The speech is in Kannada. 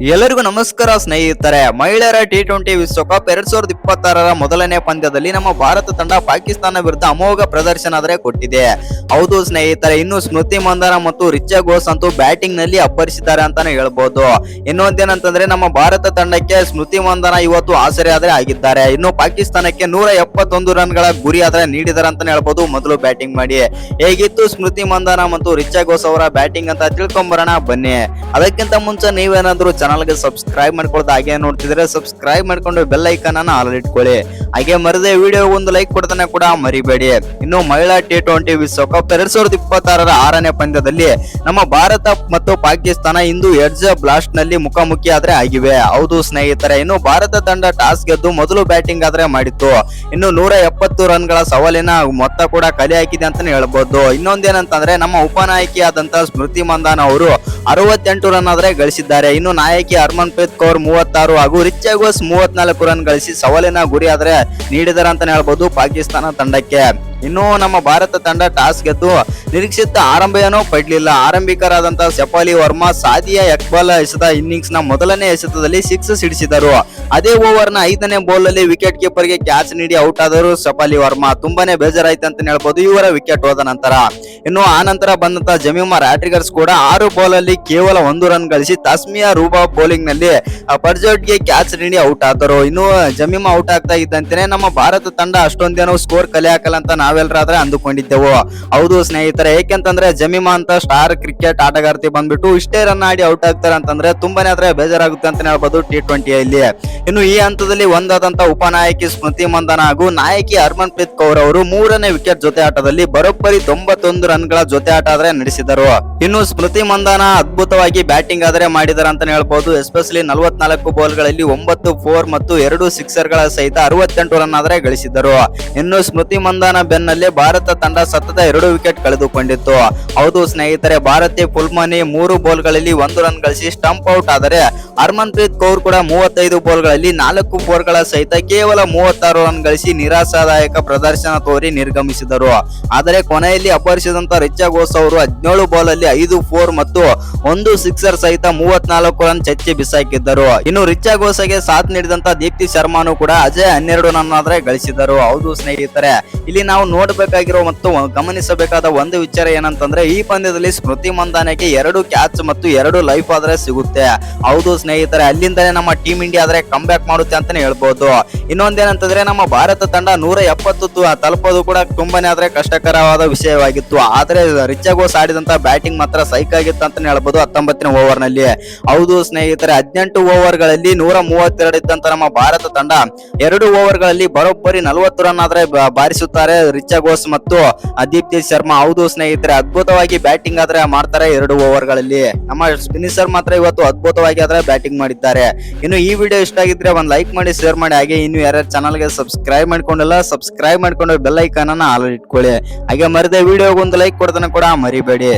ಎಲ್ಲರಿಗೂ ನಮಸ್ಕಾರ ಸ್ನೇಹಿತರೆ. ಮಹಿಳೆಯರ T20 ವಿಶ್ವಕಪ್ 2026ರ ಮೊದಲನೇ ಪಂದ್ಯದಲ್ಲಿ ನಮ್ಮ ಭಾರತ ತಂಡ ಪಾಕಿಸ್ತಾನ ವಿರುದ್ಧ ಅಮೋಘ ಪ್ರದರ್ಶನ ಕೊಟ್ಟಿದೆ. ಹೌದು ಸ್ನೇಹಿತರೆ, ಇನ್ನು ಸ್ಮೃತಿ ಮಂದಾನ ಮತ್ತು ರಿಚಾ ಘೋಷ್ ಅಂತೂ ಬ್ಯಾಟಿಂಗ್ ನಲ್ಲಿ ಅಬ್ಬರಿಸಿದ್ದಾರೆ ಅಂತಾನೆ ಹೇಳ್ಬಹುದು. ಇನ್ನೊಂದೇನಂತಂದ್ರೆ ನಮ್ಮ ಭಾರತ ತಂಡಕ್ಕೆ ಸ್ಮೃತಿ ಮಂದಾನ ಇವತ್ತು ಆಸರೆ ಆಗಿದ್ದಾರೆ. ಇನ್ನು ಪಾಕಿಸ್ತಾನಕ್ಕೆ 171 ರನ್ಗಳ ಗುರಿ ನೀಡಿದ್ದಾರೆ ಅಂತಾನೆ ಹೇಳ್ಬಹುದು ಮೊದಲು ಬ್ಯಾಟಿಂಗ್ ಮಾಡಿ. ಹೇಗಿತ್ತು ಸ್ಮೃತಿ ಮಂದಾನ ಮತ್ತು ರಿಚಾ ಘೋಷ್ ಅವರ ಬ್ಯಾಟಿಂಗ್ ಅಂತ ತಿಳ್ಕೊಂಬರೋಣ ಬನ್ನಿ. ಅದಕ್ಕಿಂತ ಮುಂಚೆ ನೀವೇನಾದ್ರೂ ಚಾನಲ್ಗೆ ಸಬ್ಸ್ಕ್ರೈಬ್ ಮಾಡ್ಕೊಳ್ಳೋದು ಹಾಗೆ ನೋಡ್ತಿದ್ರೆ ಸಬ್ಸ್ಕ್ರೈಬ್ ಮಾಡ್ಕೊಂಡು ಬೆಲ್ ಐಕಾನ್ ಅನ್ನ ಆಲ್ ಇಟ್ಕೊಳ್ಳಿ. ಹಾಗೆ ಮರದೇ ವಿಡಿಯೋ ಒಂದು ಲೈಕ್ ಕೊಡ್ತಾನೆ ಕೂಡ ಮರಿಬೇಡಿ. ಇನ್ನು ಮಹಿಳಾ T20 ವಿಶ್ವಕಪ್ 2026ರ 6ನೇ ಪಂದ್ಯದಲ್ಲಿ ನಮ್ಮ ಭಾರತ ಮತ್ತು ಪಾಕಿಸ್ತಾನ ಇಂದು ಎಡ್ಜ್ ಬ್ಲಾಸ್ಟ್ ನಲ್ಲಿ ಮುಖಾಮುಖಿ ಆಗಿವೆ. ಹೌದು ಸ್ನೇಹಿತರೆ, ಇನ್ನು ಭಾರತ ತಂಡ ಟಾಸ್ ಗೆದ್ದು ಮೊದಲು ಬ್ಯಾಟಿಂಗ್ ಮಾಡಿತ್ತು. ಇನ್ನು 170 ರನ್ಗಳ ಸವಾಲಿನ ಮೊತ್ತ ಕೂಡ ಕಲೆ ಹಾಕಿದೆ ಅಂತಾನೆ ಹೇಳ್ಬಹುದು. ಇನ್ನೊಂದೇನಂತಂದ್ರೆ ನಮ್ಮ ಉಪನಾಯಕಿಯಾದಂತ ಸ್ಮೃತಿ ಮಂದಾನ ಅವರು 68 ರನ್ ಗಳಿಸಿದ್ದಾರೆ. ಇನ್ನು ನಾಯಕಿ ಹರ್ಮನ್ಪ್ರೀತ್ ಕೌರ್ 36 ಹಾಗೂ ರಿಚಾ ಘೋಷ್ 34 ರನ್ ಗಳಿಸಿ ಸವಾಲಿನ ಗುರಿ ನೀಡಿದ್ದಾರೆ ಅಂತಾನೆ ಹೇಳ್ಬಹುದು ಪಾಕಿಸ್ತಾನ ತಂಡಕ್ಕೆ. ಇನ್ನು ನಮ್ಮ ಭಾರತ ತಂಡ ಟಾಸ್ ಗೆದ್ದು ನಿರೀಕ್ಷಿತ ಆರಂಭ ಏನೋ ಪಡಲಿಲ್ಲ. ಆರಂಭಿಕರಾದಂತಹ ಶಫಾಲಿ ವರ್ಮಾ ಸಾದಿಯಾ ಇಕ್ಬಾಲ್ ಎಸೆದ ಇನ್ನಿಂಗ್ಸ್ ನ ಮೊದಲನೇ ಎಸೆತದಲ್ಲಿ 6 ಸಿಡಿಸಿದರು. ಅದೇ ಓವರ್ ನ 5ನೇ ಬಾಲ್ ಅಲ್ಲಿ ವಿಕೆಟ್ ಕೀಪರ್ ಗೆ ಕ್ಯಾಚ್ ನೀಡಿ ಔಟ್ ಆದರು ಶಫಾಲಿ ವರ್ಮಾ. ತುಂಬಾನೇ ಬೇಜಾರಾಯ್ತು ಅಂತ ಹೇಳ್ಬಹುದು ಇವರ ವಿಕೆಟ್ ಹೋದ ನಂತರ. ಇನ್ನು ಆ ನಂತರ ಬಂದಂತಹ ಜಮೀಮಾ ರಾಡ್ರಿಗರ್ಸ್ ಕೂಡ 6 ಬಾಲ್ ಅಲ್ಲಿ ಕೇವಲ 1 ರನ್ ಗಳಿಸಿ ತಸ್ಮಿಯಾ ರೂಬಾ ಬೌಲಿಂಗ್ ನಲ್ಲಿ ಪರ್ಜೌಟ್ ಗೆ ಕ್ಯಾಚ್ ನೀಡಿ ಔಟ್ ಆದರು. ಇನ್ನು ಜಮೀಮಾ ಔಟ್ ಆಗ್ತಾ ಇದ್ದಂತೆ ನಮ್ಮ ಭಾರತ ತಂಡ ಅಷ್ಟೊಂದೇನೋ ಸ್ಕೋರ್ ಕಲೆ ಹಾಕಲ್ಲ ಅಂತ ನಾವೆಲ್ಲರಾದ್ರೆ ಅಂದುಕೊಂಡಿದ್ದೆವು. ಹೌದು ಸ್ನೇಹಿತರೆ, ಏಕೆಂತಂದ್ರೆ ಜಮೀಮಾ ಅಂತ ಸ್ಟಾರ್ ಕ್ರಿಕೆಟ್ ಆಟಗಾರ್ತಿ ಬಂದ್ಬಿಟ್ಟು ಇಷ್ಟೇ ರನ್ ಆಡಿ ಔಟ್ ಆಗ್ತಾರೆ ಅಂತಂದ್ರೆ ತುಂಬಾನೇ ಬೇಜಾರಾಗುತ್ತೆ ಅಂತ ಹೇಳ್ಬೋದು T20ಯಲ್ಲಿ. ಇನ್ನು ಈ ಹಂತದಲ್ಲಿ ಒಂದಾದಂತ ಉಪನಾಯಕಿ ಸ್ಮೃತಿ ಮಂದಾನ ಹಾಗೂ ನಾಯಕಿ ಹರ್ಮನ್ಪ್ರೀತ್ ಕೌರ್ ಅವರು 3ನೇ ವಿಕೆಟ್ ಜೊತೆ ಆಟದಲ್ಲಿ ಬರೋಬ್ಬರಿ 91 ರನ್ಗಳ ಜೊತೆ ಆಟ ನಡೆಸಿದರು. ಇನ್ನು ಸ್ಮೃತಿ ಮಂದಾನ ಅದ್ಭುತವಾಗಿ ಬ್ಯಾಟಿಂಗ್ ಮಾಡಿದ್ದಾರೆ ಅಂತಾನೆ ಹೇಳ್ಬಹುದು. ಎಸ್ಪೆಷಲಿ 44 ಬಾಲ್ಗಳಲ್ಲಿ 9 4 ಮತ್ತು 2 ಸಿಕ್ಸರ್ಗಳ ಸಹಿತ 68 ರನ್ ಗಳಿಸಿದ್ದರು. ಇನ್ನು ಸ್ಮೃತಿ ಮಂದಾನ ಬೆನ್ನಲ್ಲೇ ಭಾರತ ತಂಡ ಸತತ 2 ವಿಕೆಟ್ ಕಳೆದುಕೊಂಡಿತ್ತು. ಹೌದು ಸ್ನೇಹಿತರೆ, ಭಾರತೀಯ ಫುಲ್ಮನಿ 3 ಬಾಲ್ಗಳಲ್ಲಿ 1 ರನ್ ಗಳಿಸಿ ಸ್ಟಂಪ್ ಔಟ್ ಆದರೆ ಹರ್ಮನ್ಪ್ರೀತ್ ಕೌರ್ ಕೂಡ 35 ಬಾಲ್ಗಳಲ್ಲಿ 4 ಫೋರ್ಗಳ ಸಹಿತ ಕೇವಲ 36 ರನ್ ಗಳಿಸಿ ನಿರಾಶಾದಾಯಕ ಪ್ರದರ್ಶನ ತೋರಿ ನಿರ್ಗಮಿಸಿದರು. ಆದರೆ ಕೊನೆಯಲ್ಲಿ ಅಬ್ಬರಿಸಿದಂತ ರಿಚಾ ಘೋಷ್ ಅವರು 17 ಬಾಲ್ ಅಲ್ಲಿ 5 4 ಮತ್ತು 1 ಸಿಕ್ಸರ್ ಸಹಿತ 34 ರನ್ ಚಚ್ಚಿ ಬಿಸಾಕಿದ್ದರು. ಇನ್ನು ರಿಚಾ ಘೋಷ್ಗೆ ಸಾಥ್ ನೀಡಿದಂತ ದೀಪ್ತಿ ಶರ್ಮಾನು ಕೂಡ ಅಜಯ್ 12 ರನ್ ಗಳಿಸಿದರು. ಹೌದು ಸ್ನೇಹಿತರೆ, ಇಲ್ಲಿ ನಾವು ನೋಡಬೇಕಾಗಿರೋ ಮತ್ತು ಗಮನಿಸಬೇಕಾದ ಒಂದು ವಿಚಾರ ಏನಂತಂದ್ರೆ ಈ ಪಂದ್ಯದಲ್ಲಿ ಸ್ಮೃತಿ ಮಂದಾನಕ್ಕೆ 2 ಕ್ಯಾಚ್ ಮತ್ತು 2 ಲೈಫ್ ಸಿಗುತ್ತೆ. ಹೌದು ಸ್ನೇಹಿತರೆ, ಅಲ್ಲಿಂದಲೇ ನಮ್ಮ ಟೀಮ್ ಇಂಡಿಯಾ ಕಮ್ ಬ್ಯಾಕ್ ಮಾಡುತ್ತೆ ಅಂತಾನೆ ಹೇಳ್ಬಹುದು. ಇನ್ನೊಂದೇನಂತಂದ್ರೆ ನಮ್ಮ ಭಾರತ ತಂಡ 170 ತಲುಪೋದು ಕೂಡ ತುಂಬಾನೇ ಕಷ್ಟಕರವಾದ ವಿಷಯವಾಗಿತ್ತು. ಆದ್ರೆ ರಿಚಾ ಘೋಷ್ ಆಡಿದಂತ ಬ್ಯಾಟಿಂಗ್ ಮಾತ್ರ ಸೈಕ್ ಆಗಿತ್ತು ಅಂತಾನೆ ಹೇಳ್ಬಹುದು 19ನೇ ಓವರ್ ನಲ್ಲಿ. ಹೌದು ಸ್ನೇಹಿತರೆ, 18 ಓವರ್ ಗಳಲ್ಲಿ 132 ಇದ್ದಂತ ನಮ್ಮ ಭಾರತ ತಂಡ 2 ಓವರ್ ಗಳಲ್ಲಿ ಬರೋಬ್ಬರಿ 40 ರನ್ ಬಾರಿಸುತ್ತಾರೆ ರಿಚಾ ಘೋಷ್ ಮತ್ತು ದೀಪ್ತಿ ಶರ್ಮಾ. ಹೌದು ಸ್ನೇಹಿತರೆ, ಅದ್ಭುತವಾಗಿ ಬ್ಯಾಟಿಂಗ್ ಮಾಡ್ತಾರೆ 2 ಓವರ್ ಗಳಲ್ಲಿ. ನಮ್ಮ ಸ್ಪಿನ್ನರ್ ಮಾತ್ರ ಇವತ್ತು ಅದ್ಭುತವಾಗಿ ಬ್ಯಾಟಿಂಗ್ ಮಾಡಿದ್ದಾರೆ. ಇನ್ನು ಈ ವಿಡಿಯೋ ಇಷ್ಟ ಆಗಿದ್ರೆ ಒಂದು ಲೈಕ್ ಮಾಡಿ, ಶೇರ್ ಮಾಡಿ. ಹಾಗೆ ಇನ್ನು ಯಾರು ಚಾನಲ್ಗೆ ಸಬ್ಸ್ಕ್ರೈಬ್ ಮಾಡ್ಕೊಂಡಿಲ್ಲ ಸಬ್ಸ್ಕ್ರೈಬ್ ಮಾಡ್ಕೊಂಡು ಬೆಲ್ ಐಕಾನ್ ಅನ್ನ ಆಲ್ ಇಟ್ಕೊಳ್ಳಿ. ಹಾಗೆ ಮರದೇ ವಿಡಿಯೋಗೆ ಒಂದು ಲೈಕ್ ಕೊಡ್ತಾನೆ ಕೂಡ ಮರಿಬೇಡಿ.